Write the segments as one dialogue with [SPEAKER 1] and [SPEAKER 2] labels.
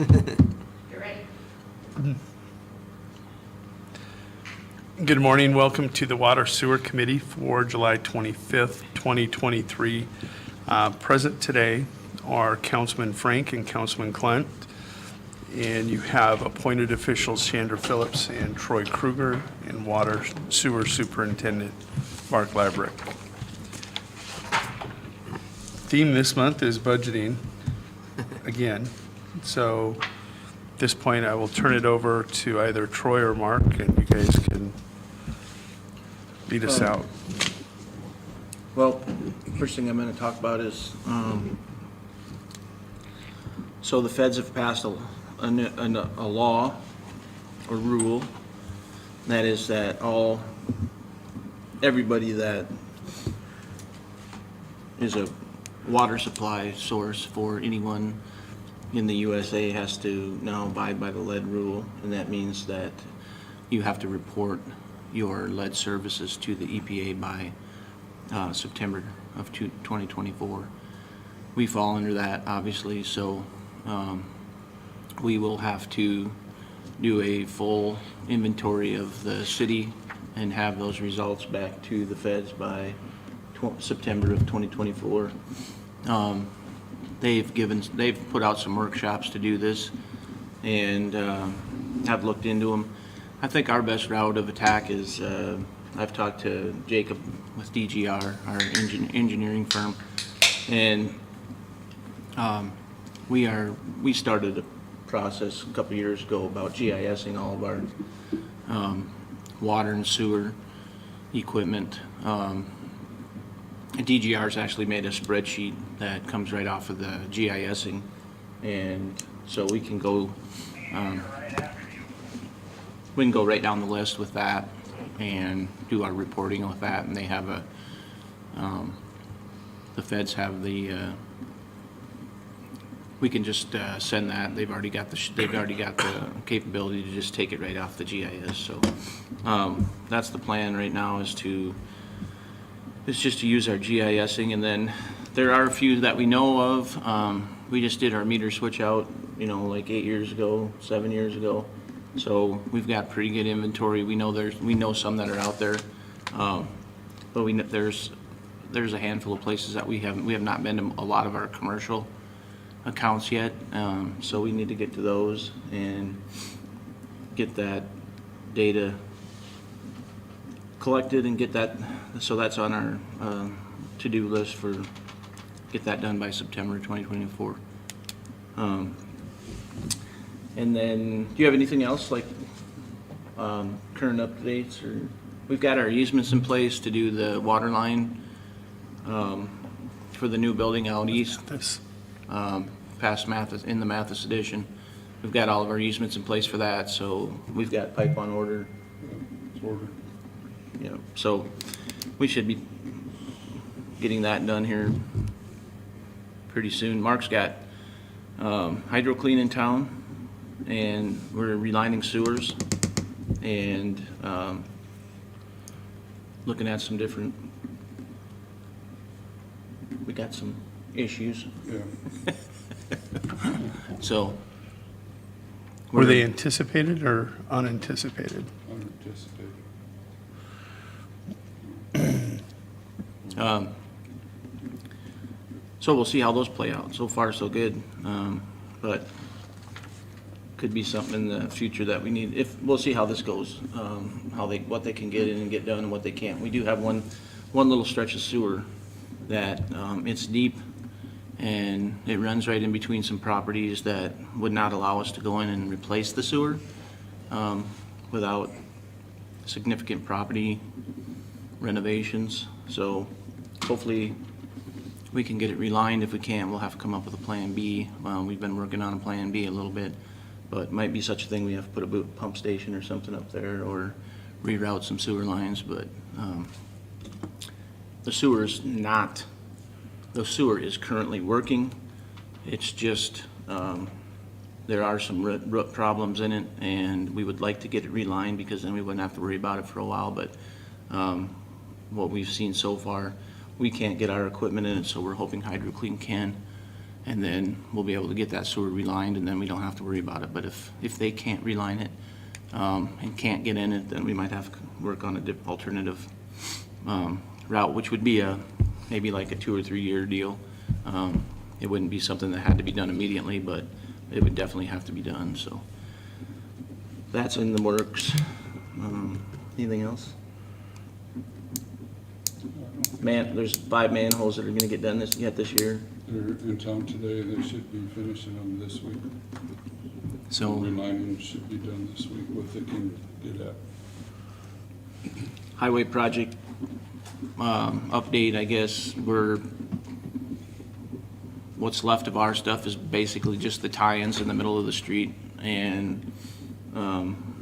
[SPEAKER 1] You're ready.
[SPEAKER 2] Good morning. Welcome to the Water Sewer Committee for July 25th, 2023. Present today are Councilman Frank and Councilman Clent, and you have appointed officials Chandra Phillips and Troy Kruger, and Water Sewer Superintendent Mark Labrick. Theme this month is budgeting again. So at this point, I will turn it over to either Troy or Mark, and you guys can lead us out.
[SPEAKER 3] Well, first thing I'm going to talk about is, so the feds have passed a law or rule, that is that everybody that is a water supply source for anyone in the USA has to now abide by the lead rule, and that means that you have to report your lead services to the EPA by September of 2024. We fall under that, obviously, so we will have to do a full inventory of the city and have those results back to the feds by September of 2024. They've put out some workshops to do this, and have looked into them. I think our best route of attack is, I've talked to Jacob with DGR, our engineering firm, and we started a process a couple years ago about GISing all of our water and sewer equipment. DGR's actually made a spreadsheet that comes right off of the GISing, and so we can go right down the list with that and do our reporting with that. And they have the feds have we can just send that. They've already got the capability to just take it right off the GIS. So that's the plan right now, is just to use our GISing. And then there are a few that we know of. We just did our meter switch out, like 8 years ago, 7 years ago. So we've got pretty good inventory. We know some that are out there, but there's a handful of places that we have not been to a lot of our commercial accounts yet. So we need to get to those and get that data collected and get that. So that's on our to-do list for get that done by September 2024. And then, do you have anything else, like current updates? Or we've got our easements in place to do the water line for the new building out east, past Mathis, in the Mathis addition. We've got all of our easements in place for that, so we've got pipe on order. Yeah, so we should be getting that done here pretty soon. Mark's got HydroClean in town, and we're relining sewers and looking at some different, we got some issues.
[SPEAKER 4] Yeah.
[SPEAKER 3] So
[SPEAKER 2] Were they anticipated or unanticipated?
[SPEAKER 4] Unanticipated.
[SPEAKER 3] So we'll see how those play out. So far, so good, but could be something in the future that we need. We'll see how this goes, what they can get in and get done and what they can't. We do have one little stretch of sewer that it's deep, and it runs right in between some properties that would not allow us to go in and replace the sewer without significant property renovations. So hopefully we can get it relined. If we can't, we'll have to come up with a plan B. We've been working on a plan B a little bit, but it might be such a thing we have to put a pump station or something up there, or reroute some sewer lines. But the sewer is currently working. It's just there are some root problems in it, and we would like to get it relined, because then we wouldn't have to worry about it for a while. But what we've seen so far, we can't get our equipment in it, so we're hoping HydroClean can, And then we'll be able to get that sewer relined, and then we don't have to worry about it. But if they can't reline it, and can't get in it, then we might have to work on a alternative, route, which would be maybe like a 2 or 3 year deal. It wouldn't be something that had to be done immediately, but it would definitely have to be done, so. That's in the works. Anything else? There's 5 manholes that are gonna get done this year.
[SPEAKER 1] They're in town today, they should be finishing them this week.
[SPEAKER 3] So,
[SPEAKER 1] Relining should be done this week, what they can get at.
[SPEAKER 3] highway project, update, I guess, what's left of our stuff is basically just the tie-ins in the middle of the street, and,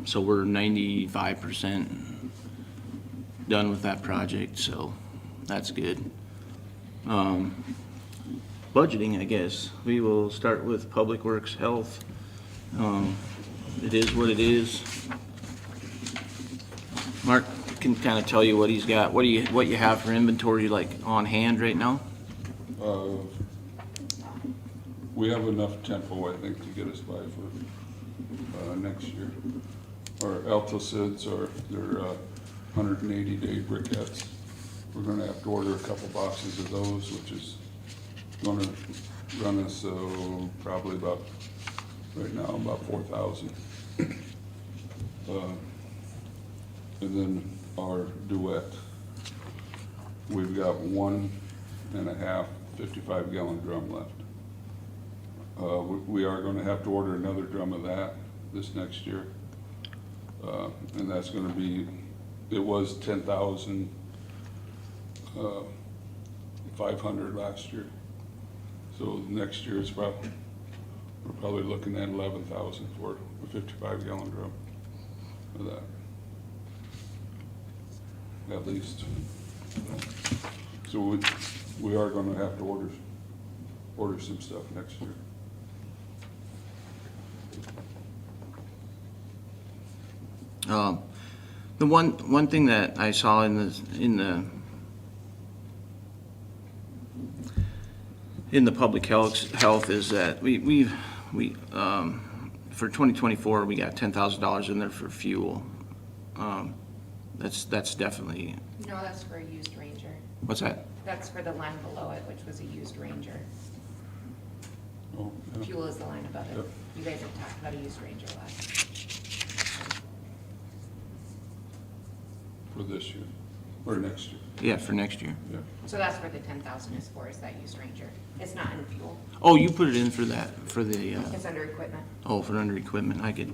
[SPEAKER 3] so we're 95% done with that project, so that's good. Budgeting, I guess. We will start with Public Works, Health. It is what it is. Mark can kind of tell you what he's got. What you have for inventory, like, on hand right now?
[SPEAKER 1] We have enough tempo, I think, to get us by for, next year. Our Altocids are, they're, 180-day briquettes. We're gonna have to order a couple boxes of those, which is gonna run us, probably about, right now, about 4,000. And then our Duet, we've got 1.5 55-gallon drum left. We are gonna have to order another drum of that this next year. And that's gonna be, it was 10,500 last year. So next year it's we're probably looking at 11,000 for a 55-gallon drum of that. At least. So we are gonna have to order some stuff next year.
[SPEAKER 3] The one thing that I saw in the public health is that we for 2024 we got $10,000 in there for fuel. That's definitely.
[SPEAKER 4] No, that's for a used Ranger.
[SPEAKER 3] What's that?
[SPEAKER 4] That's for the line below it, which was a used Ranger.
[SPEAKER 1] Oh, yeah.
[SPEAKER 4] Fuel is the line above it.
[SPEAKER 1] Yep.
[SPEAKER 4] You guys have talked about a used Ranger last.
[SPEAKER 1] For this year, or next year,
[SPEAKER 3] Yeah, for next year.
[SPEAKER 1] yeah.
[SPEAKER 4] So that's where the 10,000 is for, is that used Ranger. It's not in fuel.
[SPEAKER 3] Oh, you put it in for that, for the,
[SPEAKER 4] It's under equipment.
[SPEAKER 3] for under equipment. I could.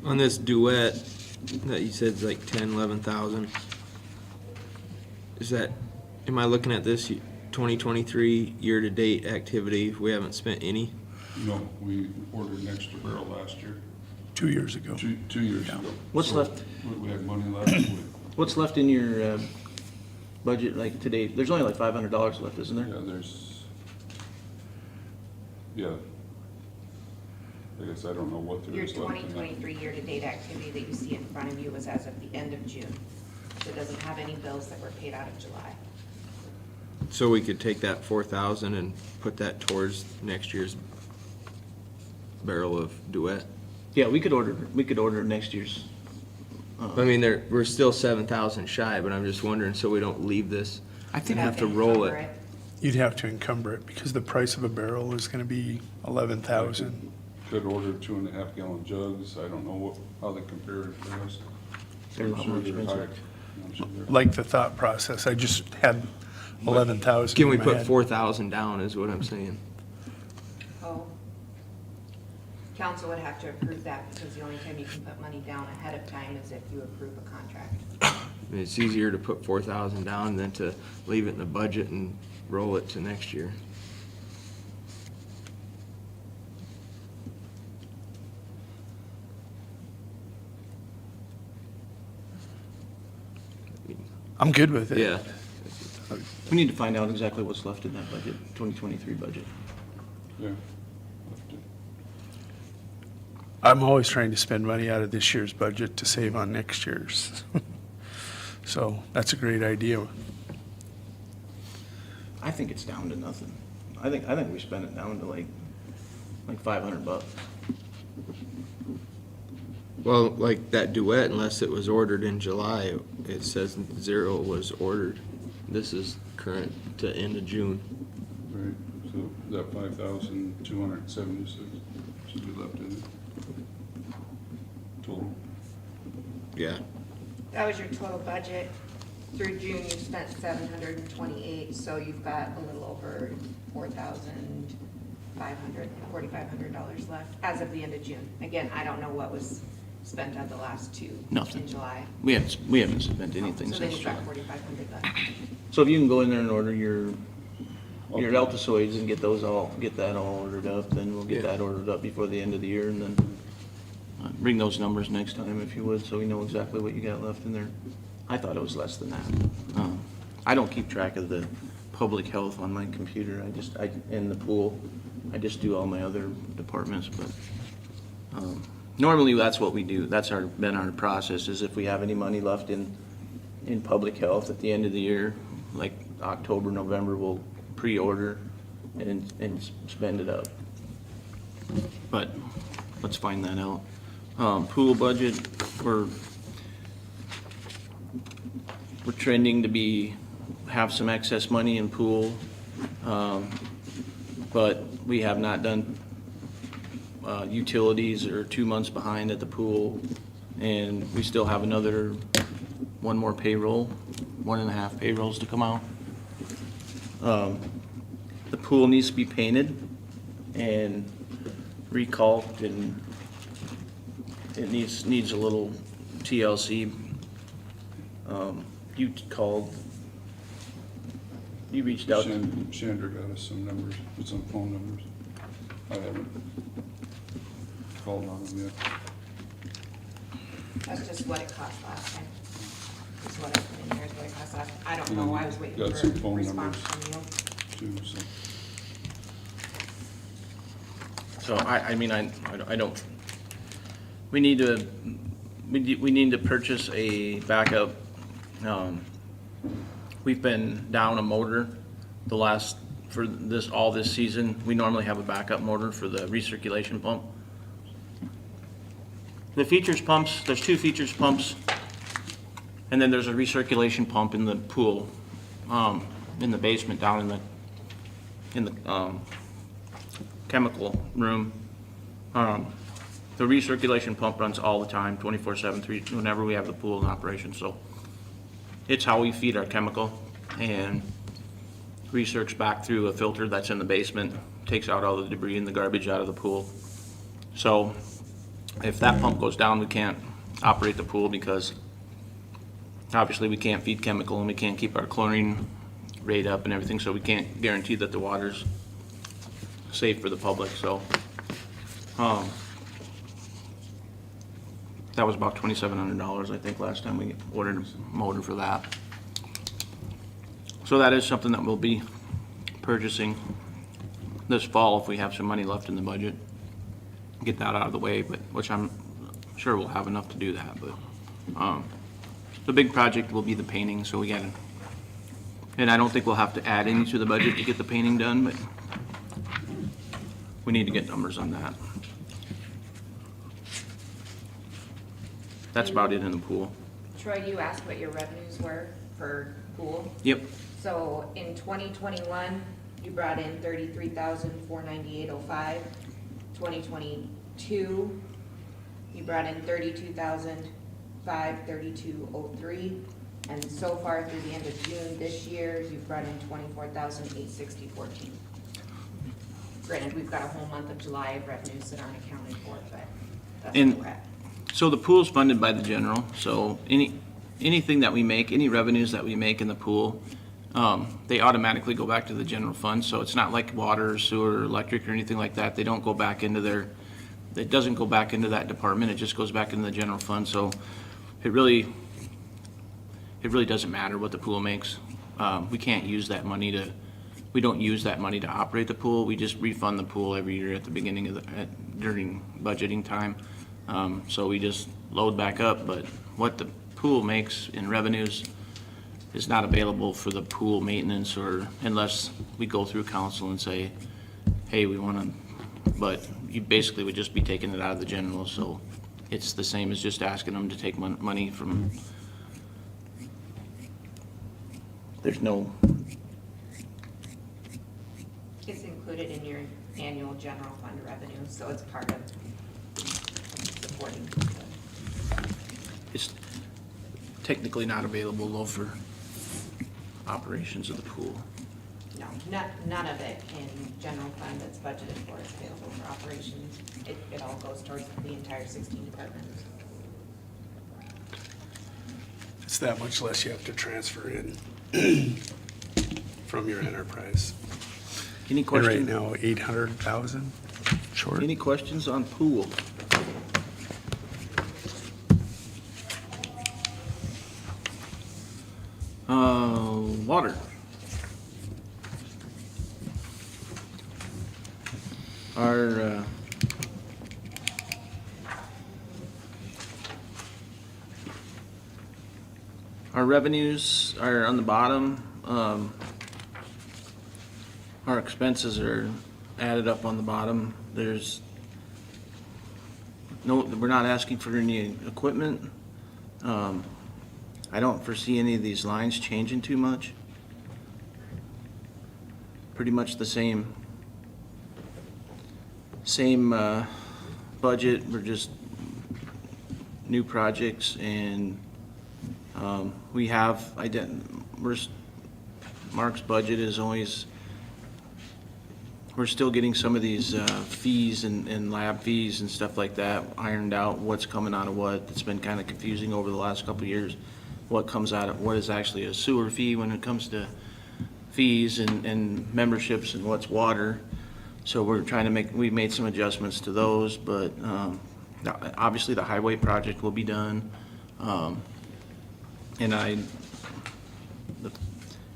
[SPEAKER 5] On this Duet that you said is like 10, 11,000, is that, am I looking at this 2023 year-to-date activity? We haven't spent any?
[SPEAKER 1] No, we ordered an extra barrel last year,
[SPEAKER 2] 2 years ago.
[SPEAKER 1] 2 years ago.
[SPEAKER 3] What's
[SPEAKER 1] So
[SPEAKER 3] left?
[SPEAKER 1] We had money left.
[SPEAKER 3] What's left in your budget, like today? There's only like $500 left, isn't there?
[SPEAKER 1] Yeah. I guess I don't know what there
[SPEAKER 4] Your
[SPEAKER 1] is left in that.
[SPEAKER 4] 2023 year-to-date activity that you see in front of you was as of the end of June. So it doesn't have any bills that were paid out of July.
[SPEAKER 5] So we could take that 4,000 and put that towards next year's barrel of Duet?
[SPEAKER 3] Yeah, we could order next year's.
[SPEAKER 5] I mean, we're still 7,000 shy, but I'm just wondering, so we don't leave this
[SPEAKER 3] I think
[SPEAKER 5] and have to roll
[SPEAKER 4] Encumber
[SPEAKER 5] it.
[SPEAKER 2] You'd have to encumber it because the price of a barrel is gonna be 11,000.
[SPEAKER 1] Could order 2.5-gallon jugs. I don't know how they compare to theirs.
[SPEAKER 3] They're a lot more
[SPEAKER 1] I'm sure they're higher.
[SPEAKER 3] expensive.
[SPEAKER 1] I'm sure they're-
[SPEAKER 2] Like the thought process, I just had 11,000.
[SPEAKER 5] Can we
[SPEAKER 2] in my
[SPEAKER 5] put
[SPEAKER 2] head.
[SPEAKER 5] 4,000 down is what I'm saying?
[SPEAKER 4] Oh. Council would have to approve that because the only time you can put money down ahead of time is if you approve a contract.
[SPEAKER 5] I mean, it's easier to put 4,000 down than to leave it in the budget and roll it to next year.
[SPEAKER 2] I'm good with it.
[SPEAKER 5] Yeah.
[SPEAKER 3] We need to find out exactly what's left in that budget, 2023 budget.
[SPEAKER 1] Yeah.
[SPEAKER 2] I'm always trying to spend money out of this year's budget to save on next year's. So that's a great idea.
[SPEAKER 3] I think it's down to nothing. I think we spent it down to like $500.
[SPEAKER 5] Well, like that duet, unless it was ordered in July, it says 0 was ordered. This is current to end of June.
[SPEAKER 1] Right, so that 5,276 should be left in there. Total.
[SPEAKER 5] Yeah.
[SPEAKER 4] That was your total budget. Through June, you spent 728, so you've got a little over $4,500 left as of the end of June. Again, I don't know what was spent on the last two
[SPEAKER 3] Nothing.
[SPEAKER 4] in July.
[SPEAKER 3] We haven't spent anything
[SPEAKER 4] So then
[SPEAKER 3] since
[SPEAKER 4] you've
[SPEAKER 3] July.
[SPEAKER 4] got 4,500 left.
[SPEAKER 3] So if you can go in there and order your Altoids and get that all ordered up, then we'll get
[SPEAKER 5] Yeah.
[SPEAKER 3] that ordered up before the end of the year, and then bring those numbers next time if you would, so we know exactly what you got left in there. I thought it was less than that. I don't keep track of the public health on my computer. In the pool, I just do all my other departments, but, normally that's what we do. That's been our process, is if we have any money left in public health at the end of the year, like October, November, we'll pre-order and spend it up. But let's find that out. Pool budget, we're trending to have some excess money in pool, but we have not done utilities, or 2 months behind at the pool, and we still have one more payroll, 1.5 payrolls to come out. The pool needs to be painted and recalked, and it needs a little TLC. You reached out.
[SPEAKER 1] Chandra got us some numbers, some phone numbers. I haven't called on them yet.
[SPEAKER 4] That's just what it cost last time. That's what I put in here is what it cost last. I don't
[SPEAKER 1] And
[SPEAKER 4] know,
[SPEAKER 1] then
[SPEAKER 4] I was waiting
[SPEAKER 1] got
[SPEAKER 4] for
[SPEAKER 1] some
[SPEAKER 4] a
[SPEAKER 1] phone
[SPEAKER 4] response
[SPEAKER 1] numbers.
[SPEAKER 4] from you.
[SPEAKER 1] Too, so.
[SPEAKER 3] So I mean, I don't, we need to purchase a backup. We've been down a motor all this season. We normally have a backup motor for the recirculation pump. The features pumps, there's 2 features pumps, and then there's a recirculation pump in the pool, in the basement down in the chemical room. The recirculation pump runs all the time, 24/7, whenever we have the pool in operation, so it's how we feed our chemical, and recircs back through a filter that's in the basement, takes out all the debris and the garbage out of the pool. So if that pump goes down, we can't operate the pool, because obviously we can't feed chemical and we can't keep our chlorine rate up and everything, so we can't guarantee that the water's safe for the public, so. That was about $2,700, I think, last time we ordered a motor for that. So that is something that we'll be purchasing this fall if we have some money left in the budget. Get that out of the way, which I'm sure we'll have enough to do that, but, the big project will be the painting, so we gotta, and I don't think we'll have to add any to the budget to get the painting done, but we need to get numbers on that. That's about it in the pool.
[SPEAKER 4] Troy, you asked what your revenues were for pool.
[SPEAKER 3] Yep.
[SPEAKER 4] So in 2021, you brought in 33,498.05. 2022, you brought in 32,532.03. And so far through the end of June this year, you've brought in 24,860.14. Granted, we've got a whole month of July of revenues that aren't accounted for, but that's where we're at.
[SPEAKER 3] So the pool's funded by the general, so anything that we make, any revenues that we make in the pool, they automatically go back to the general fund, so it's not like water, sewer, electric, or anything like that. They don't go back into it doesn't go back into that department, it just goes back into the general fund, so it really doesn't matter what the pool makes. We can't use that money we don't use that money to operate the pool, we just refund the pool every year at the beginning during budgeting time. So we just load back up, but what the pool makes in revenues, is not available for the pool maintenance, or unless we go through council and say, hey, we want to, but you basically would just be taking it out of the general, so it's the same as just asking them to take money from, there's no,
[SPEAKER 4] It's included in your annual general fund revenue, so it's part of supporting.
[SPEAKER 3] it's technically not available though for operations of the pool.
[SPEAKER 4] No, none of it in general fund that's budgeted for is available for operations. It all goes towards the entire 16 departments.
[SPEAKER 2] It's that much less you have to transfer in from your enterprise.
[SPEAKER 3] Any
[SPEAKER 2] And right
[SPEAKER 3] questions?
[SPEAKER 2] now, 800,000 short.
[SPEAKER 3] Any questions on pool? Water. Our revenues are on the bottom. Our expenses are added up on the bottom. There's no, we're not asking for any equipment. I don't foresee any of these lines changing too much. Pretty much the same budget. We're just new projects, and we have Mark's budget is always, we're still getting some of these fees and lab fees and stuff like that ironed out, what's coming out of what. It's been kind of confusing over the last couple of years, what comes out of, what is actually a sewer fee when it comes to fees and memberships, and what's water. So we're trying to we made some adjustments to those, but obviously the highway project will be done. And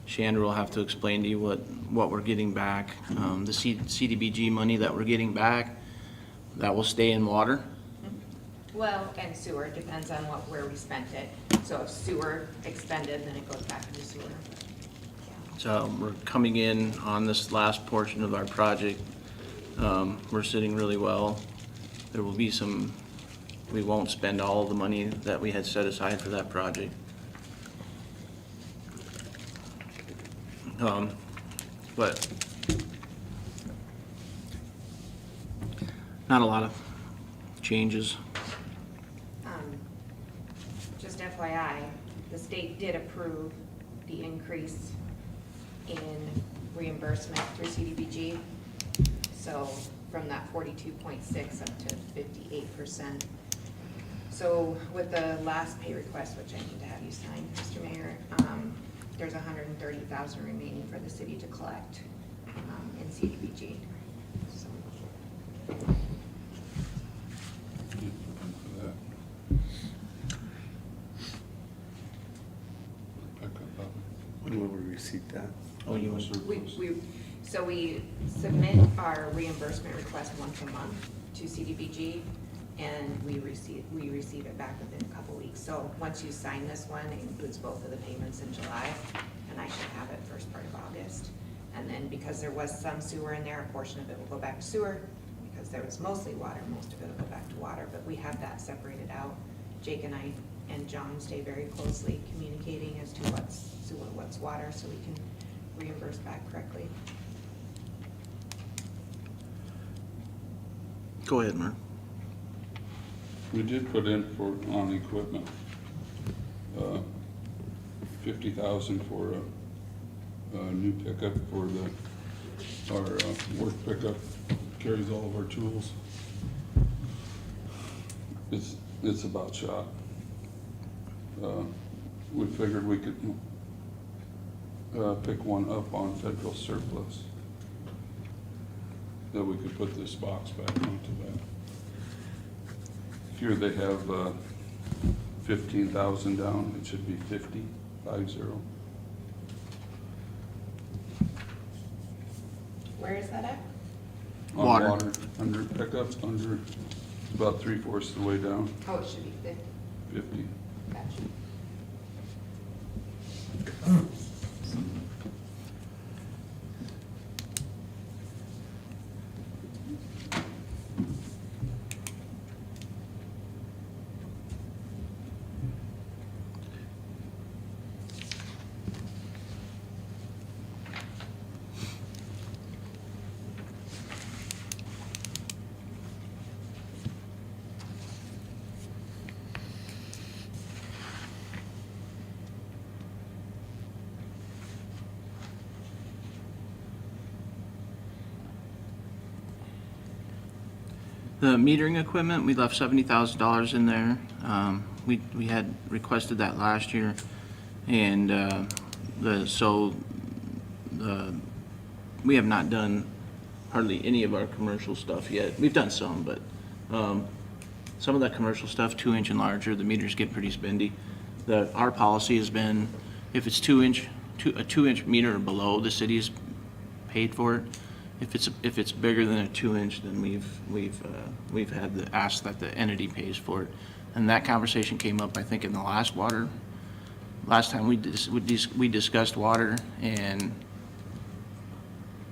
[SPEAKER 3] Chandra will have to explain to you what we're getting back. The CDBG money that we're getting back, that will stay in water.
[SPEAKER 4] Well, and sewer, depends on where we spent it. So if sewer expended, then it goes back into sewer.
[SPEAKER 3] So we're coming in on this last portion of our project. We're sitting really well. There will be we won't spend all of the money that we had set aside for that project. But not a lot of changes.
[SPEAKER 4] Just FYI, the state did approve the increase in reimbursement through CDBG. So from that 42.6 up to 58%. So with the last pay request, which I need to have you sign, Mr. Mayor, there's 130,000 remaining for the city to collect in CDBG. So.
[SPEAKER 2] When will we receive that?
[SPEAKER 3] Oh, you want
[SPEAKER 4] So we submit our reimbursement request once a month to CDBG, and we receive it back within a couple weeks. So once you sign this one, it includes both of the payments in July, and I should have it first part of August. And then because there was some sewer in there, a portion of it will go back to sewer. Because there was mostly water, most of it will go back to water, but we have that separated out. Jake and I and John stay very closely communicating as to what's sewer, what's water, so we can reimburse back correctly.
[SPEAKER 3] Go ahead, Mark.
[SPEAKER 1] We did put in on equipment, 50,000 for a new pickup for our work pickup, carries all of our tools. It's about shot. We figured we could pick one up on federal surplus, that we could put this box back onto that. Here they have 15,000 down, it should be 50.
[SPEAKER 4] Where is that at?
[SPEAKER 1] On
[SPEAKER 3] Water.
[SPEAKER 1] water, under pickups, under about 3/4 of the way down,
[SPEAKER 4] Oh, it should be 50.
[SPEAKER 1] 50.
[SPEAKER 4] Gotcha.
[SPEAKER 3] The metering equipment, we left $70,000 in there. We had requested that last year, and we have not done hardly any of our commercial stuff yet. We've done some, but some of that commercial stuff, 2-inch and larger, the meters get pretty spendy. Our policy has been, if it's a 2-inch meter or below, the city's paid for it. If it's bigger than a 2-inch, then we've had to ask that the entity pays for it. And that conversation came up, I think, in the last time we discussed water, and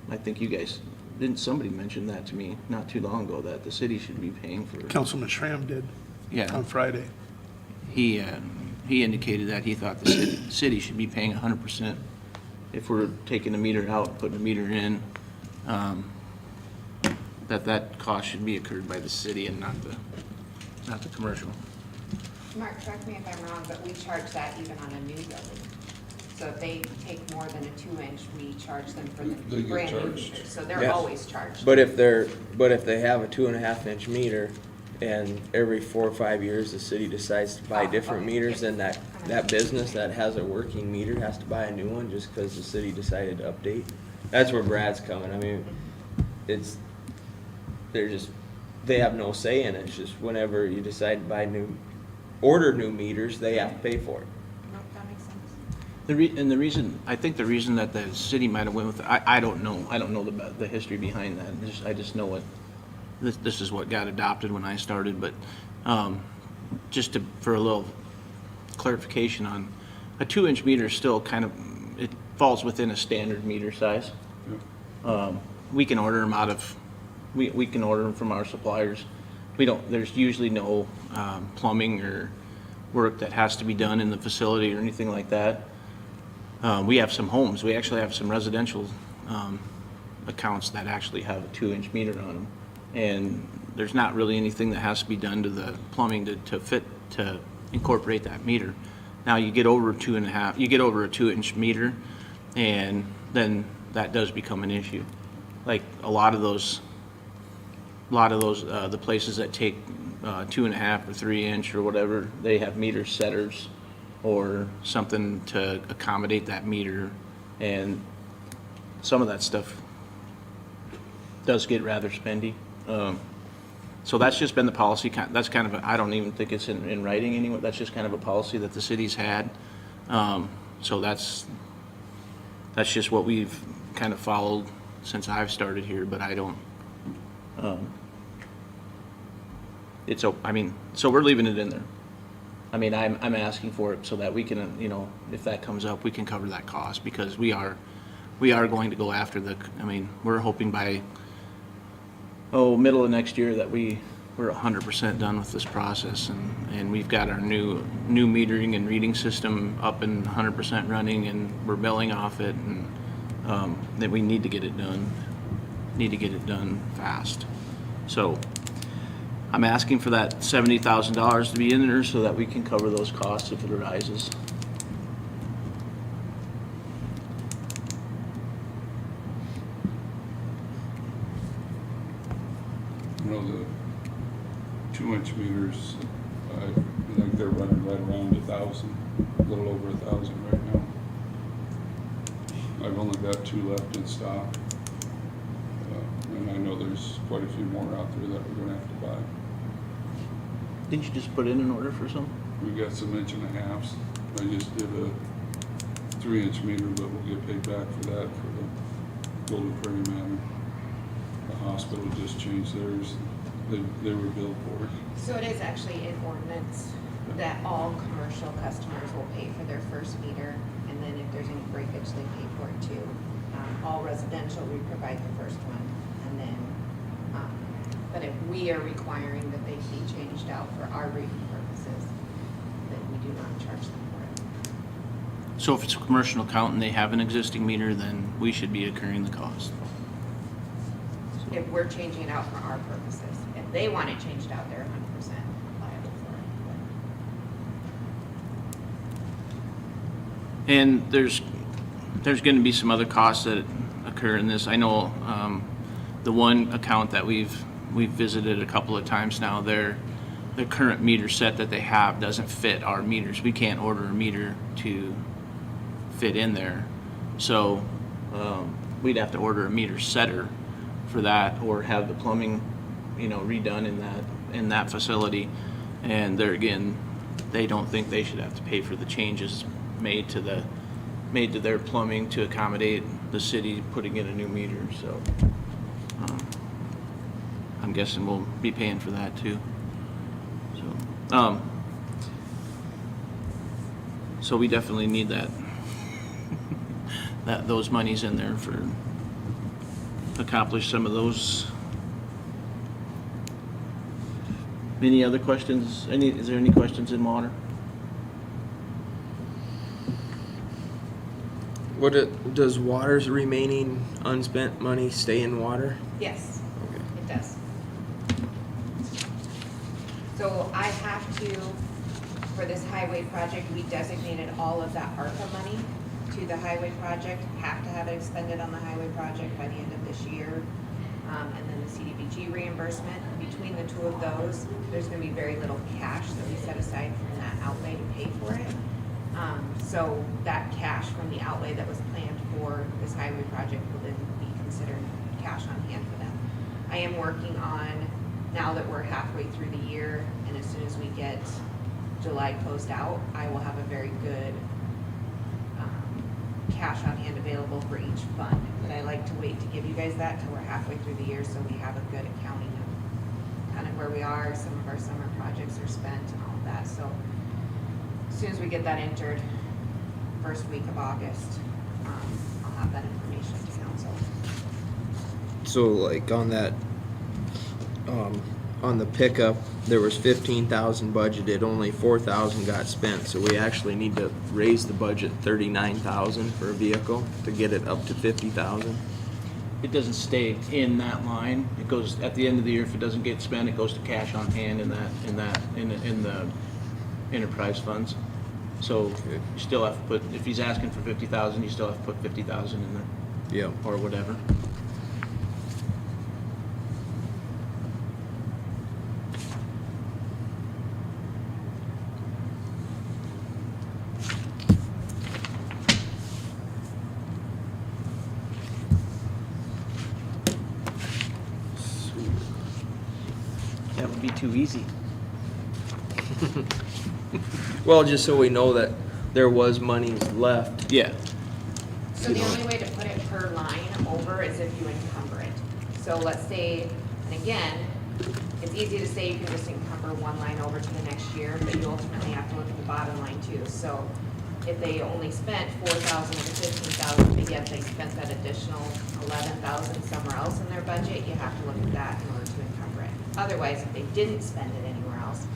[SPEAKER 3] I think you guys, somebody mentioned that to me not too long ago, that the city should be paying for it.
[SPEAKER 2] Councilman Schramm did
[SPEAKER 3] Yeah.
[SPEAKER 2] on Friday.
[SPEAKER 3] He indicated that he thought the city should be paying 100% if we're taking a meter out, putting a meter in, that cost should be incurred by the city and not the commercial.
[SPEAKER 4] Mark, correct me if I'm wrong, but we charge that even on a new building. So if they take more than a 2-inch, we charge them for
[SPEAKER 1] They
[SPEAKER 4] the
[SPEAKER 1] get
[SPEAKER 4] brand new
[SPEAKER 1] charged.
[SPEAKER 4] meters. So they're
[SPEAKER 5] Yes.
[SPEAKER 4] always charged.
[SPEAKER 5] But if they have a 2.5-inch meter, and every 4 or 5 years the city decides to buy
[SPEAKER 4] Oh,
[SPEAKER 5] different
[SPEAKER 4] okay.
[SPEAKER 5] meters, then that business that has a working meter has to buy a new one just because the city decided to update. That's where Brad's coming. I mean, they have no say in it. It's just whenever you decide to order new meters, they have to pay for it.
[SPEAKER 4] Nope, that makes sense.
[SPEAKER 3] I think the reason that the city might have went with, I don't know the history behind that. I just know this is what got adopted when I started, but just for a little clarification on, a 2-inch meter is still it falls within a standard meter size. We can order them we can order them from our suppliers. There's usually no plumbing or work that has to be done in the facility or anything like that. We have some homes, we actually have some residential accounts that actually have a 2-inch meter on them. And there's not really anything that has to be done to the plumbing to incorporate that meter. Now, you get over a 2-inch meter, and then that does become an issue. Like a lot of those, the places that take 2.5 or 3-inch or whatever, they have meter setters or something to accommodate that meter, and some of that stuff does get rather spendy. So that's just been the policy. That's kind of I don't even think it's in writing anywhere. That's just kind of a policy that the city's had. So that's just what we've kind of followed since I've started here, but I don't, so we're leaving it in there. I mean, I'm asking for it so that we can, if that comes up, we can cover that cost, because we are going to go after we're hoping by, middle of next year that we're 100% done with this process, and we've got our new metering and reading system up and 100% running, and we're billing off it, and that we need to get it done fast. So I'm asking for that $70,000 to be in there so that we can cover those costs if it arises.
[SPEAKER 1] The 2-inch meters, I think they're running right around 1,000, a little over 1,000 right now. I've only got 2 left in stock, and I know there's quite a few more out there that we're gonna have to buy.
[SPEAKER 3] Didn't you just put in an order for some?
[SPEAKER 1] We got some 1.5s. I just did a 3-inch meter, but we'll get paid back for that for the Golden Prairie Manor. The hospital just changed theirs. They were billed for it.
[SPEAKER 4] So it is actually in ordinance that all commercial customers will pay for their first meter, and and then if there's any breakage, they pay for it too. All residential, we provide the first one, and then, but if we are requiring that they be changed out for our reading purposes, then we do not charge them for it.
[SPEAKER 3] So if it's a commercial account and they have an existing meter, then we should be incurring the cost.
[SPEAKER 4] If we're changing it out for our purposes. If they want it changed out, they're 100% liable for it.
[SPEAKER 3] And there's going to be some other costs that occur in this. I know the one account that we've visited a couple of times now, their current meter set that they have doesn't fit our meters. We can't order a meter to fit in there. So we'd have to order a meter setter for that, or have the plumbing, redone in that facility. And there again, they don't think they should have to pay for the changes made to their plumbing to accommodate the city putting in a new meter. So I'm guessing we'll be paying for that too. So we definitely need those monies in there for accomplish some of those. Any other questions? Is there any questions in water?
[SPEAKER 5] Does water's remaining unspent money stay in water?
[SPEAKER 4] Yes,
[SPEAKER 5] Okay.
[SPEAKER 4] it does. So I have to, for this highway project, we designated all of that ARPA money to the highway project, have to have it expended on the highway project by the end of this year. And then the CDBG reimbursement, between the two of those, there's gonna be very little cash that we set aside from that outlay to pay for it. So that cash from the outlay that was planned for this highway project will then be considered cash on hand for them. I am working on, now that we're halfway through the year, and as soon as we get July closed out, I will have a very good cash on hand available for each fund. But I like to wait to give you guys that till we're halfway through the year, so we have a good accounting of kind of where we are. Some of our summer projects are spent and all of that, so as soon as we get that entered, first week of August, I'll have that information to council.
[SPEAKER 5] So like on that, on the pickup, there was 15,000 budgeted, only 4,000 got spent, so we actually need to raise the budget 39,000 for a vehicle to get it up to 50,000.
[SPEAKER 3] It doesn't stay in that line. It goes at the end of the year. If it doesn't get spent, it goes to cash on hand in the enterprise funds. So you still have to put, if he's asking for 50,000, you still have to put 50,000 in there
[SPEAKER 5] Yeah.
[SPEAKER 3] or whatever. That would be too easy.
[SPEAKER 5] Well, just so we know that there was monies left.
[SPEAKER 3] Yeah.
[SPEAKER 4] So the only way to put it per line over is if you encumber it. So let's say, and again, it's easy to say you can just encumber one line over to the next year, but you ultimately have to look at the bottom line too. So if they only spent 4,000 of the 15,000, but yet they spent that additional 11,000 somewhere else in their budget, you have to look at that in order to encumber it. Otherwise, if they didn't spend it anywhere else,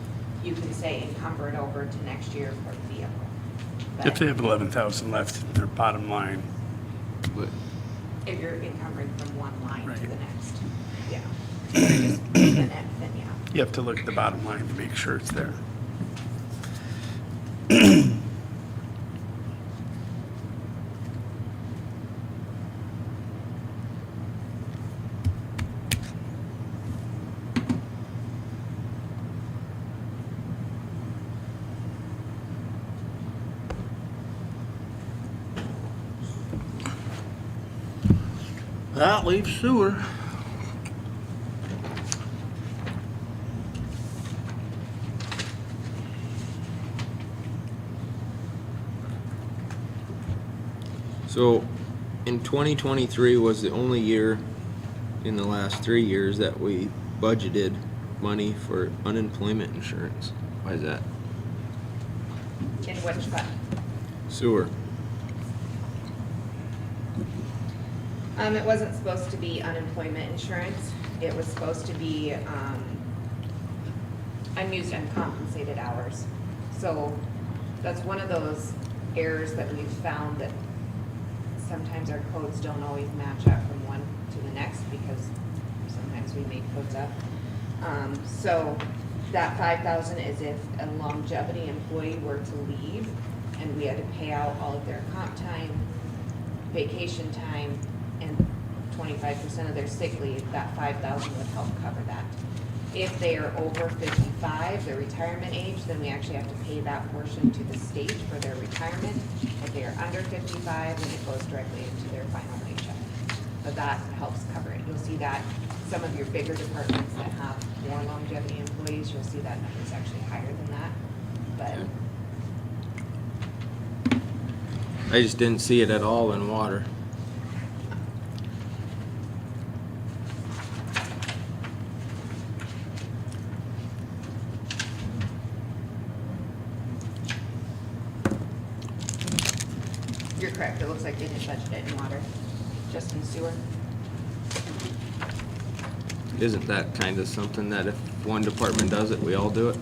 [SPEAKER 4] you can say encumber it over to next year for the vehicle. But
[SPEAKER 2] If they have 11,000 left in their bottom line,
[SPEAKER 5] But
[SPEAKER 4] if you're encumbering from one line to
[SPEAKER 2] Right.
[SPEAKER 4] the next, yeah. Then yeah.
[SPEAKER 2] you have to look at the bottom line to make sure it's there.
[SPEAKER 3] That leaves sewer.
[SPEAKER 5] So, in 2023 was the only year in the last 3 years that we budgeted money for unemployment insurance. Why is that?
[SPEAKER 4] In which fund?
[SPEAKER 5] Sewer.
[SPEAKER 4] It wasn't supposed to be unemployment insurance. It was supposed to be, unused uncompensated hours. So that's one of those errors that we've found, that sometimes our codes don't always match up from one to the next, because sometimes we make codes up. So that 5,000 is if a longevity employee were to leave and we had to pay out all of their comp time, vacation time, and 25% of their sick leave, that 5,000 would help cover that. If they are over 55, their retirement age, then we actually have to pay that portion to the state for their retirement. If they are under 55, then it goes directly into their final paycheck. But that helps cover it. You'll see that some of your bigger departments that have more longevity employees, you'll see that number's actually higher than that. But
[SPEAKER 5] I just didn't see it at all in water.
[SPEAKER 4] you're correct, it looks like they didn't budget it in water, just in sewer.
[SPEAKER 5] Isn't that kind of something that if one department does it, we all do it?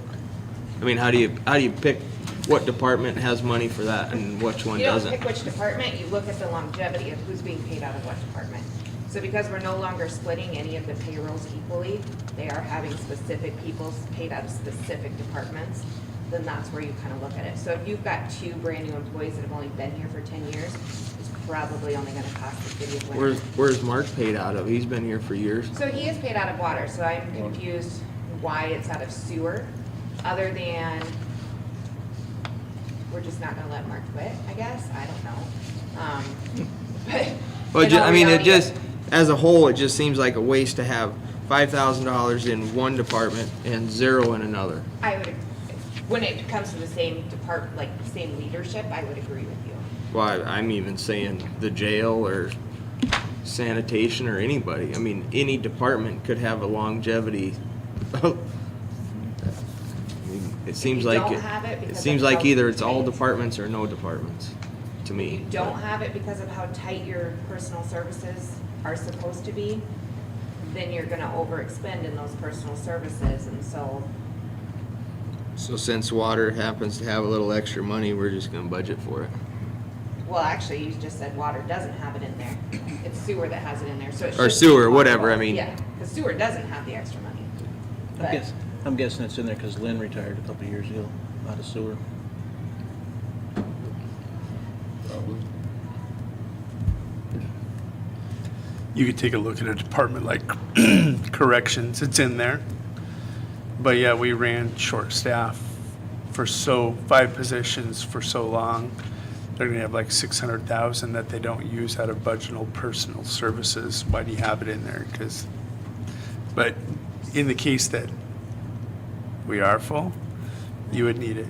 [SPEAKER 5] I mean, how do you pick what department has money for that and which one
[SPEAKER 4] You don't
[SPEAKER 5] doesn't?
[SPEAKER 4] pick which department, you look at the longevity of who's being paid out of what department. So because we're no longer splitting any of the payrolls equally, they are having specific people paid out of specific departments, then that's where you kind of look at it. So if you've got two brand-new employees that have only been here for 10 years, it's probably only gonna cost the city of Winter.
[SPEAKER 5] Where's Mark paid out of? He's been here for years.
[SPEAKER 4] So he is paid out of water, so I'm confused why it's out of sewer, other than we're just not gonna let Mark quit, I guess, I don't know. But. in all
[SPEAKER 5] I mean, it
[SPEAKER 4] reality,
[SPEAKER 5] just, as a whole, it just seems like a waste to have $5,000 in one department and zero in another.
[SPEAKER 4] I would, when it comes to the same like the same leadership, I would agree with you.
[SPEAKER 5] Well, I'm even saying the jail or sanitation or anybody. I mean, any department could have a longevity. It seems
[SPEAKER 4] you
[SPEAKER 5] like
[SPEAKER 4] don't have it because
[SPEAKER 5] seems
[SPEAKER 4] of
[SPEAKER 5] like
[SPEAKER 4] how
[SPEAKER 5] either it's all
[SPEAKER 4] tight-
[SPEAKER 5] departments or no departments, to me.
[SPEAKER 4] You don't have it because of how tight your personal services are supposed to be, then you're gonna overexpend in those personal services, and so,
[SPEAKER 5] So since water happens to have a little extra money, we're just gonna budget for it.
[SPEAKER 4] well, actually, you just said water doesn't have it in there. It's sewer that has it in there, so it should.
[SPEAKER 5] Or
[SPEAKER 4] be
[SPEAKER 5] sewer,
[SPEAKER 4] water
[SPEAKER 5] whatever, I
[SPEAKER 4] both.
[SPEAKER 5] mean-
[SPEAKER 4] Yeah, because sewer doesn't have the extra money. But
[SPEAKER 3] I'm guessing it's in there because Lynn retired a couple of years ago out of sewer.
[SPEAKER 1] Probably.
[SPEAKER 2] You could take a look at a department like corrections, it's in there. But yeah, we ran short staff for 5 positions for so long. They're gonna have like 600,000 that they don't use out of budgetal personal services. Why do you have it in there? But in the case that we are full, you would need it.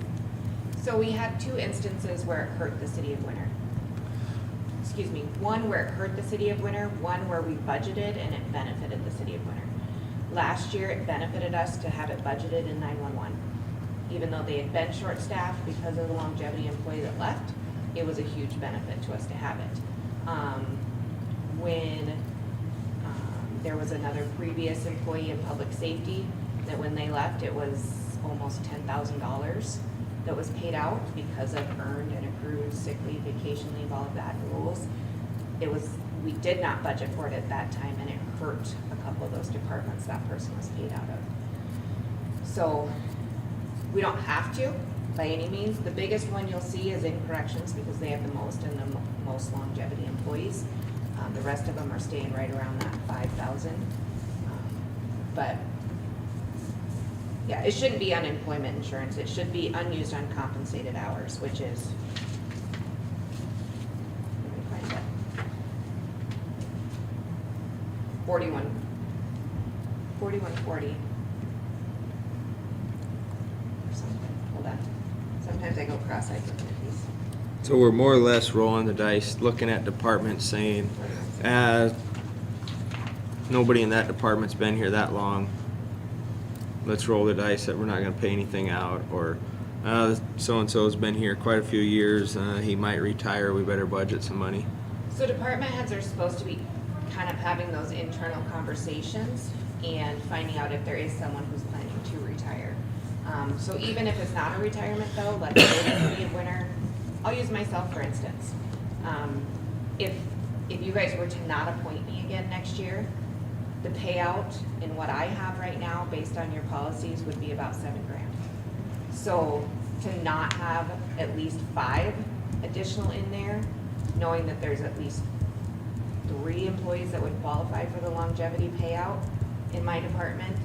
[SPEAKER 4] So we had 2 instances where it hurt the city of Winter. Excuse me, one where it hurt the city of Winter, one where we budgeted and it benefited the city of Winter. Last year, it benefited us to have it budgeted in 911. Even though they had been short-staffed because of the longevity employee that left, it was a huge benefit to us to have it. When there was another previous employee in public safety, that when they left, it was almost $10,000 that was paid out because of earned and accrued sick leave, vacation leave, all of that rules. We did not budget for it at that time, and it hurt a couple of those departments that person was paid out of. So, we don't have to, by any means. The biggest one you'll see is in corrections, because they have the most and the most longevity employees. The rest of them are staying right around that 5,000. But, yeah, it shouldn't be unemployment insurance. It should be unused uncompensated hours, which is, let me find it. 4140. Or something, hold on. Sometimes I go cross-eyed looking at these.
[SPEAKER 5] So we're more or less rolling the dice, looking at departments saying, nobody in that department's been here that long. Let's roll the dice that we're not gonna pay anything out, or, so-and-so's been here quite a few years, he might retire, we better budget some money.
[SPEAKER 4] So department heads are supposed to be kind of having those internal conversations and finding out if there is someone who's planning to retire. So even if it's not a retirement though, let's say it's gonna be a winter, I'll use myself for instance. If you guys were to not appoint me again next year, the payout in what I have right now, based on your policies, would be about $7,000. So to not have at least 5 additional in there, knowing that there's at least 3 employees that would qualify for the longevity payout in my department,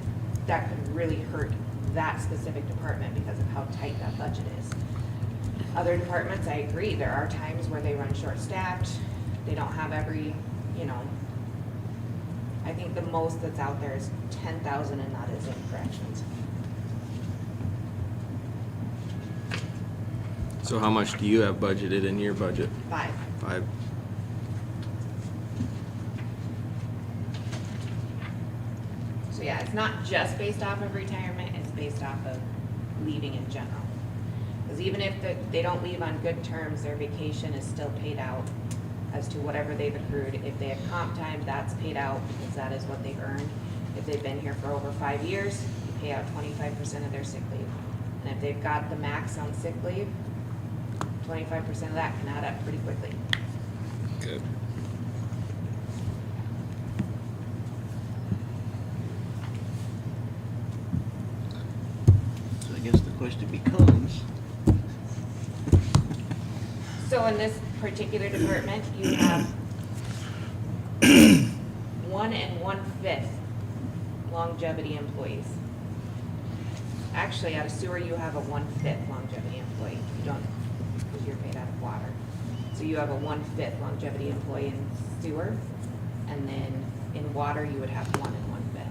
[SPEAKER 4] that could really hurt that specific department because of how tight that budget is. Other departments, I agree, there are times where they run short-staffed, they don't have every, you know, I think the most that's out there is 10,000 and that is in corrections.
[SPEAKER 5] So how much do you have budgeted in your budget?
[SPEAKER 4] 5.
[SPEAKER 5] 5?
[SPEAKER 4] So yeah, it's not just based off of retirement, it's based off of leaving in general. Because even if they don't leave on good terms, their vacation is still paid out as to whatever they've accrued. If they have comp time, that's paid out because that is what they've earned. If they've been here for over 5 years, you pay out 25% of their sick leave. And if they've got the max on sick leave, 25% of that can add up pretty quickly.
[SPEAKER 5] Good.
[SPEAKER 3] So I guess the question becomes,
[SPEAKER 4] So in this particular department, you have 1 1/5 longevity employees. Actually, out of sewer, you have a 1/5 longevity employee. You don't, because you're paid out of water. So you have a 1/5 longevity employee in sewer, and then in water, you would have 1 1/5.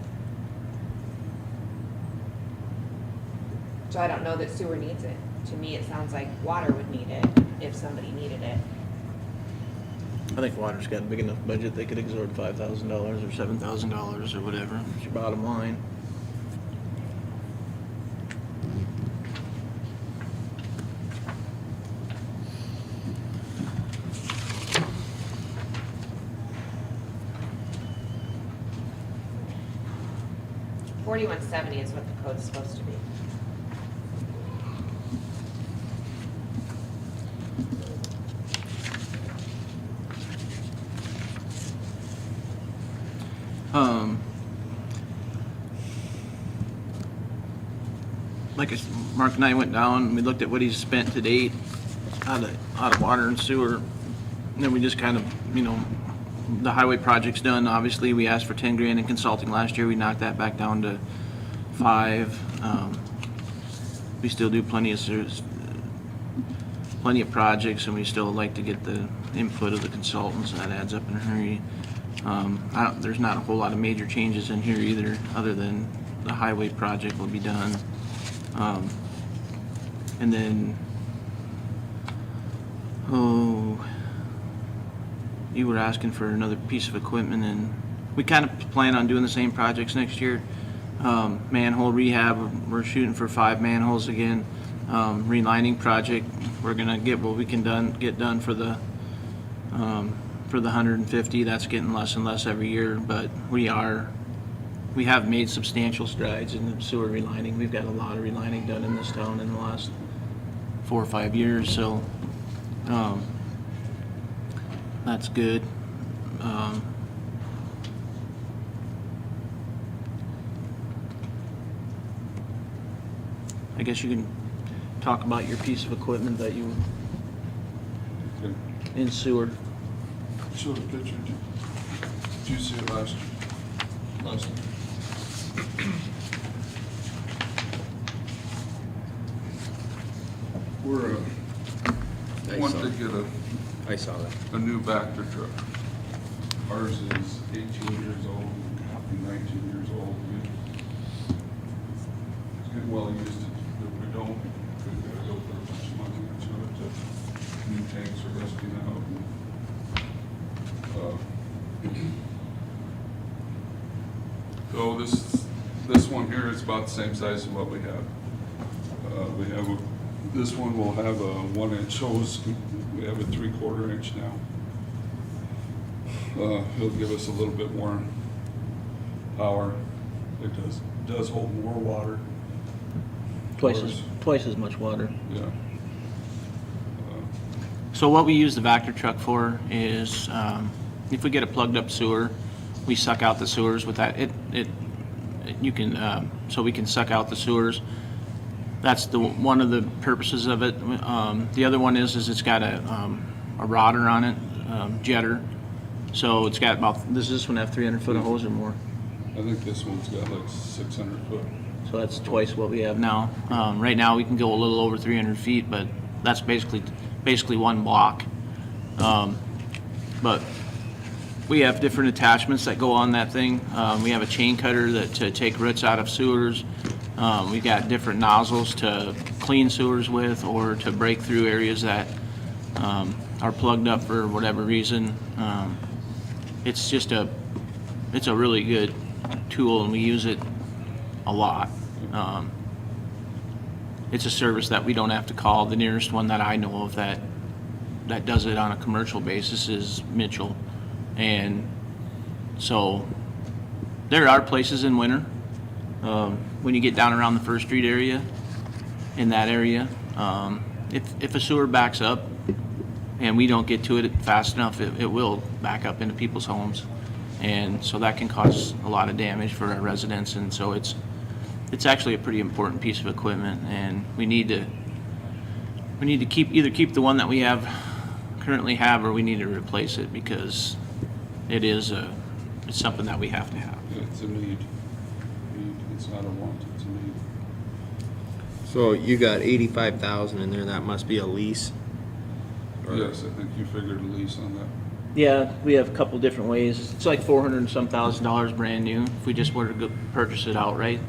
[SPEAKER 4] So I don't know that sewer needs it. To me, it sounds like water would need it if somebody needed it.
[SPEAKER 3] I think water's got a big enough budget, they could absorb $5,000 or $7,000 or whatever, it's your bottom line.
[SPEAKER 4] $41.70 is what the code's supposed to be.
[SPEAKER 3] Like Mark and I went down and we looked at what he's spent to date out of water and sewer. And then we just kind of, you know, the highway project's done. Obviously, we asked for $10,000 in consulting last year. We knocked that back down to 5. We still do plenty of projects, and we still like to get the input of the consultants. That adds up in a hurry. There's not a whole lot of major changes in here either, other than the highway project will be done. And then, you were asking for another piece of equipment, and we kind of plan on doing the same projects next year. Manhole rehab, we're shooting for 5 manholes again. Relining project, we're gonna get what we can get done for the 150. That's getting less and less every year, but we have made substantial strides in the sewer relining. We've got a lot of relining done in this town in the last 4 or 5 years, so that's good. I guess you can talk about your piece of equipment that you
[SPEAKER 1] Okay.
[SPEAKER 3] in sewer.
[SPEAKER 1] Show the picture. Did you see it last time? We're wanting to get
[SPEAKER 5] I saw that.
[SPEAKER 1] a new Vector truck. Ours is 18 years old and 19 years old. It's getting well used. If we don't, we've got to go for a bunch of money into it. New tanks are rusting out. So this one here is about the same size as what we have. This one will have a 1-inch hose. We have a 3/4 inch now. He'll give us a little bit more power. It does hold more water.
[SPEAKER 3] Twice as much water.
[SPEAKER 1] Yeah.
[SPEAKER 3] So what we use the Vector truck for is, if we get a plugged up sewer, we suck out the sewers with that. You can, so we can suck out the sewers. That's one of the purposes of it. The other one is it's got a rodder on it, jetter. So it's got does this one have 300 foot of hose or more?
[SPEAKER 1] I think this one's got like 600 foot.
[SPEAKER 3] So that's twice what we have now. Right now, we can go a little over 300 feet, but that's basically one block. But we have different attachments that go on that thing. We have a chain cutter to take roots out of sewers. We've got different nozzles to clean sewers with, or to break through areas that are plugged up for whatever reason. It's a really good tool, and we use it a lot. It's a service that we don't have to call. The nearest one that I know of that does it on a commercial basis is Mitchell. And so there are places in winter, when you get down around the First Street area, in that area, if a sewer backs up and we don't get to it fast enough, it will back up into people's homes. And so that can cause a lot of damage for our residents. And so it's actually a pretty important piece of equipment, and we need to either keep the one that we currently have, or we need to replace it, because it's something that we have to have.
[SPEAKER 1] It's a need. It's not a want, it's a need.
[SPEAKER 5] So you got 85,000 in there, that must be a lease? Or-
[SPEAKER 1] Yes, I think you figured a lease on that.
[SPEAKER 3] Yeah, we have a couple different ways. It's like $400 and some thousand brand new if we just were to go purchase it outright,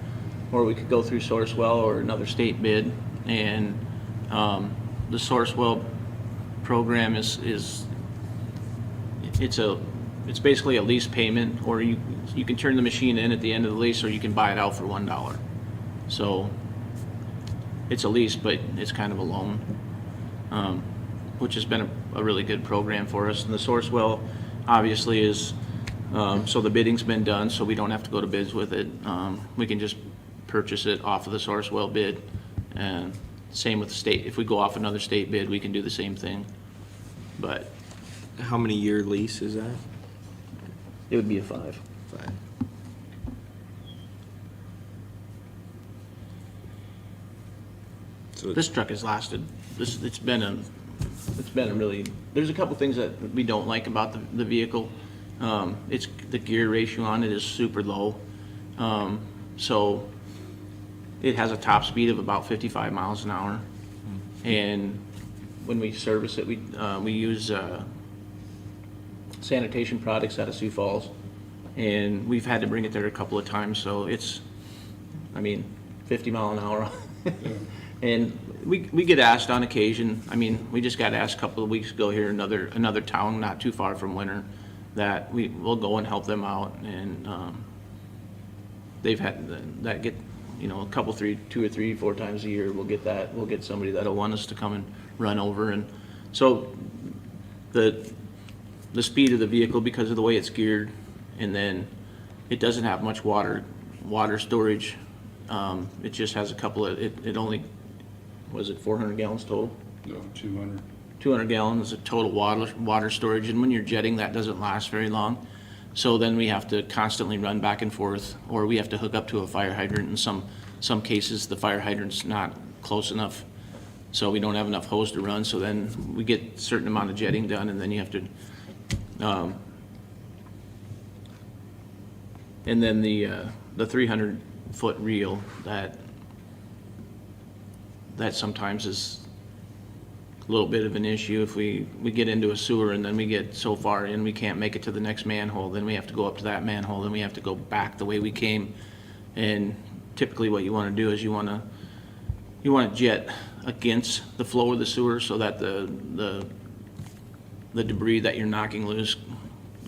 [SPEAKER 3] or we could go through Sourcewell or another state bid. And the Sourcewell program is it's basically a lease payment, or you can turn the machine in at the end of the lease, or you can buy it out for $1. So it's a lease, but it's kind of a loan, which has been a really good program for us. And the Sourcewell obviously is, so the bidding's been done, so we don't have to go to bids with it. We can just purchase it off of the Sourcewell bid. And same with the state. If we go off another state bid, we can do the same thing. But
[SPEAKER 5] How many year lease is that?
[SPEAKER 3] it would be a 5.
[SPEAKER 5] 5. So
[SPEAKER 3] This truck has lasted. It's been a really. There's a couple things that we don't like about the vehicle. It's the gear ratio on it is super low, so it has a top speed of about 55 miles an hour. And when we service it, we use sanitation products out of Sioux Falls, and we've had to bring it there a couple of times. So it's, 50 mile an hour. And we get asked on occasion. We just got asked a couple of weeks ago here, another town not too far from Winter, that we'll go and help them out. And they've had that get, a couple, 2 or 3, 4 times a year. We'll get somebody that'll want us to come and run over. And so the speed of the vehicle, because of the way it's geared, and then it doesn't have much water storage. It just has a couple of, it only, was it 400 gallons total?
[SPEAKER 1] No, 200.
[SPEAKER 3] 200 gallons of total water storage, and when you're jetting, that doesn't last very long. So then we have to constantly run back and forth, or we have to hook up to a fire hydrant. In some cases, the fire hydrant's not close enough, so we don't have enough hose to run. So then we get a certain amount of jetting done, and then you have to, and then the 300-foot reel that sometimes is a little bit of an issue. If we get into a sewer and then we get so far in we can't make it to the next manhole, then we have to go up to that manhole, then we have to go back the way we came. And typically what you want to do is you want to jet against the flow of the sewer, so that the debris that you're knocking loose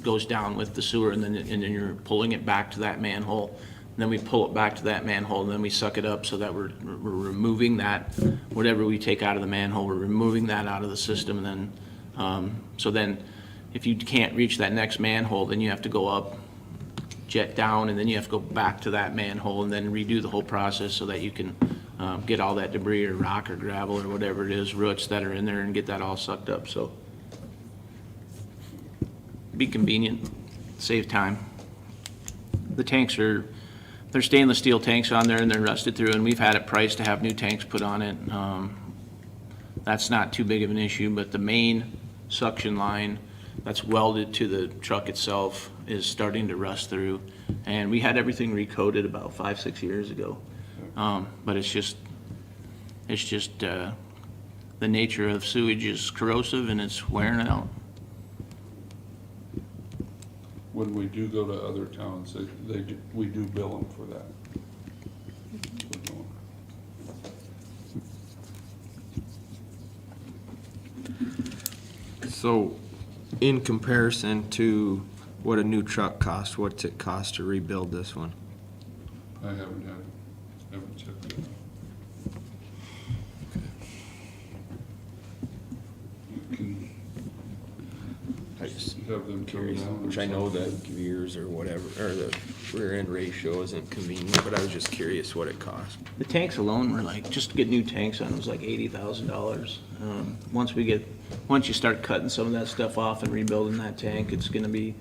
[SPEAKER 3] goes down with the sewer, and then you're pulling it back to that manhole. Then we pull it back to that manhole, and then we suck it up so that we're removing that, whatever we take out of the manhole, we're removing that out of the system. And then, so then if you can't reach that next manhole, then you have to go up, jet down, and then you have to go back to that manhole and then redo the whole process so that you can get all that debris or rock or gravel or whatever it is, roots that are in there, and get that all sucked up, so. Be convenient, save time. The tanks they're stainless steel tanks on there and they're rusted through, and we've had it priced to have new tanks put on it. That's not too big of an issue, but the main suction line that's welded to the truck itself is starting to rust through. And we had everything recoated about 5-6 years ago. But it's just the nature of sewage is corrosive and it's wearing it out.
[SPEAKER 1] When we do go to other towns, we do bill them for that.
[SPEAKER 5] So, in comparison to what a new truck costs, what's it cost to rebuild this one?
[SPEAKER 1] I haven't checked it out. You can
[SPEAKER 5] I just
[SPEAKER 1] have them come
[SPEAKER 5] curious,
[SPEAKER 1] down. or
[SPEAKER 5] which I know that
[SPEAKER 1] something.
[SPEAKER 5] gears or whatever, or the rear end ratio isn't convenient, but I was just curious what it cost.
[SPEAKER 3] The tanks alone were like, just to get new tanks on, it was like $80,000. Once you start cutting some of that stuff off and rebuilding that tank, it's gonna be,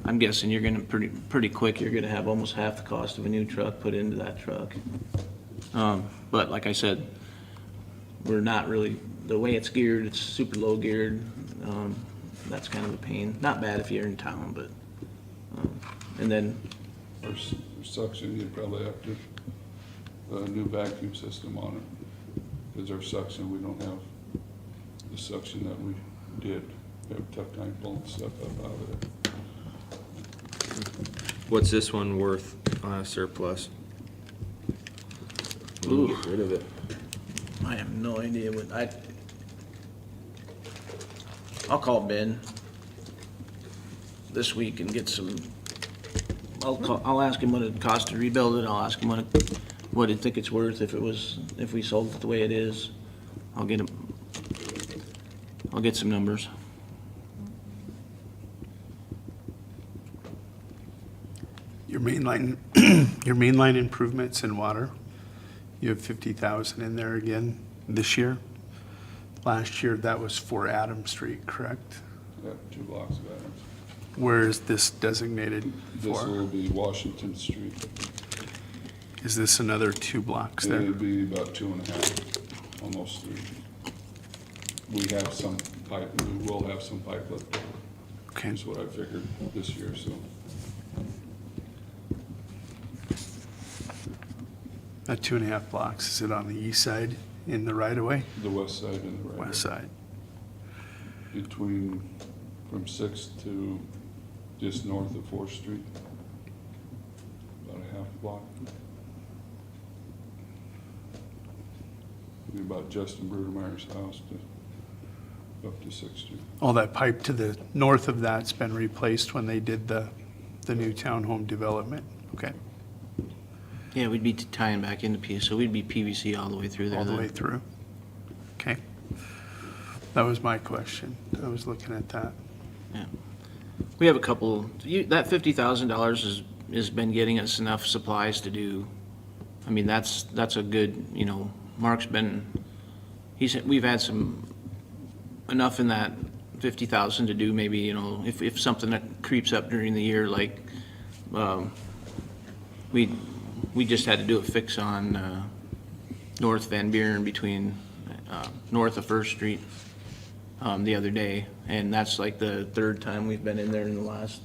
[SPEAKER 3] I'm guessing you're gonna pretty quick, you're gonna have almost half the cost of a new truck put into that truck. But like I said, we're not really, the way it's geared, it's super low geared. That's kind of a pain. Not bad if you're in town, but, and then,
[SPEAKER 1] Our suction, you'd probably have to, a new vacuum system on it. Because our suction, we don't have the suction that we did. We have a tough time pulling stuff up out of there.
[SPEAKER 5] What's this one worth on a surplus? We'll get rid of it.
[SPEAKER 3] I have no idea I'll call Ben this week and get some, I'll ask him what it cost to rebuild it, I'll ask him what he'd think it's worth if we sold it the way it is. I'll get some numbers.
[SPEAKER 2] Your mainline, your mainline improvements in water, you have 50,000 in there again this year. Last year, that was for Adam Street, correct?
[SPEAKER 1] Yeah, 2 blocks of Adams.
[SPEAKER 2] Where is this designated
[SPEAKER 1] This
[SPEAKER 2] for?
[SPEAKER 1] will be Washington Street.
[SPEAKER 2] Is this another 2 blocks there?
[SPEAKER 1] It'd be about 2.5, almost 3. We have some pipe, we will have some pipe left over.
[SPEAKER 2] Okay.
[SPEAKER 1] Is what I figured this year, so.
[SPEAKER 2] That 2.5 blocks, is it on the east side in the right of way?
[SPEAKER 1] The west side and the right.
[SPEAKER 2] West side?
[SPEAKER 1] Between, from 6th to just north of 4th Street. About a half block. Be about Justin Brudermeyer's house to, up to 6th Street.
[SPEAKER 2] All that pipe to the north of that's been replaced when they did the new townhome development? Okay,
[SPEAKER 3] Yeah, we'd be tying back into so we'd be PVC all the way through there.
[SPEAKER 2] all the
[SPEAKER 3] then.
[SPEAKER 2] way through? Okay. That was my question. I was looking at that.
[SPEAKER 3] Yeah. We have a couple, that $50,000 has been getting us enough supplies to do. I mean, that's a good, Mark's been, we've had enough in that 50,000 to do maybe, if something that creeps up during the year, like, we just had to do a fix on, North Van Buren between, north of First Street, the other day, and that's like the 3rd time we've been in there in the last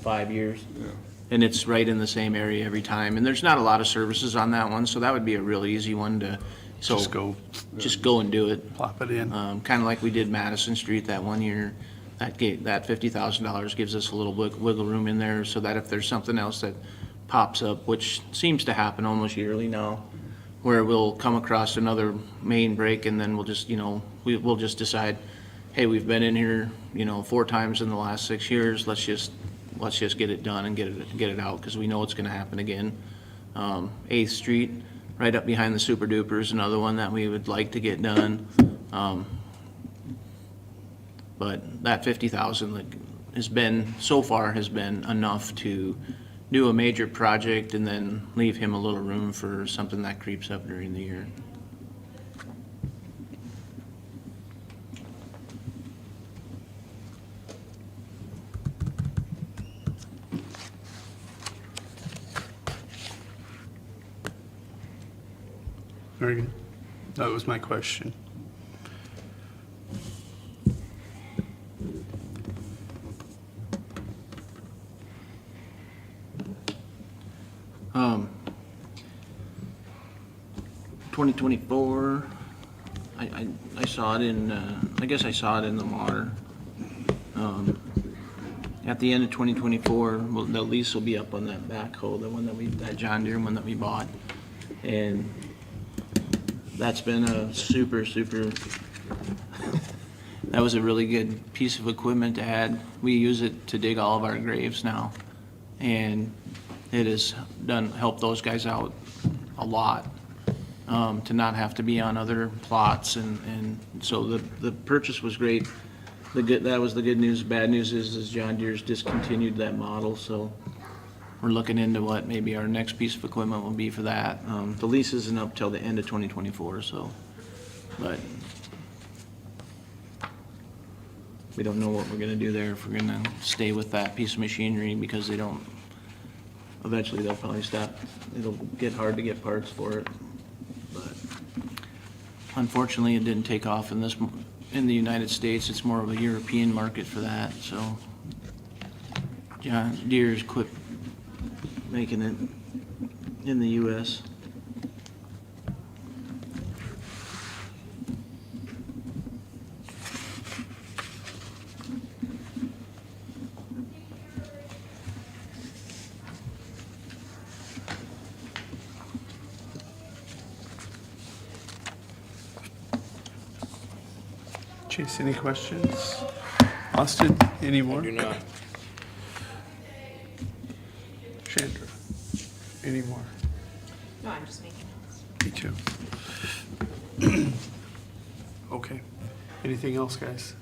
[SPEAKER 3] 5 years.
[SPEAKER 1] Yeah.
[SPEAKER 3] And it's right in the same area every time, and there's not a lot of services on that one, so that would be a real easy one to, just go and do it.
[SPEAKER 2] Plop it in.
[SPEAKER 3] Kind of like we did Madison Street that one year. That $50,000 gives us a little wiggle room in there, so that if there's something else that pops up, which seems to happen almost yearly now, where we'll come across another main break, and then we'll just, we'll just decide, hey, we've been in here, 4 times in the last 6 years, let's just get it done and get it out, because we know it's gonna happen again. 8th Street, right up behind the Super Duper, is another one that we would like to get done. But that 50,000 like has been, so far has been enough to do a major project and then leave him a little room for something that creeps up during the year.
[SPEAKER 2] Very good. That was my question.
[SPEAKER 3] Um, 2024, I saw it in, I guess I saw it in the water. At the end of 2024, well, the lease will be up on that backhoe, the one that we, that John Deere one that we bought. And that's been a super, that was a really good piece of equipment to add. We use it to dig all of our graves now. And it has helped those guys out a lot, to not have to be on other plots, and so the purchase was great. That was the good news. Bad news is John Deere's discontinued that model, so we're looking into what maybe our next piece of equipment will be for that. The lease isn't up till the end of 2024, so, but we don't know what we're gonna do there, if we're gonna stay with that piece of machinery, because they don't, eventually they'll probably stop. It'll get hard to get parts for it. But unfortunately, it didn't take off in the United States. It's more of a European market for that, so John Deere's quit making it in the US.
[SPEAKER 2] Chase, any questions? Austin, any more?
[SPEAKER 5] Do not.
[SPEAKER 2] Chandra, any more?
[SPEAKER 4] No, I'm just making notes.
[SPEAKER 2] Me too. Okay. Anything else, guys?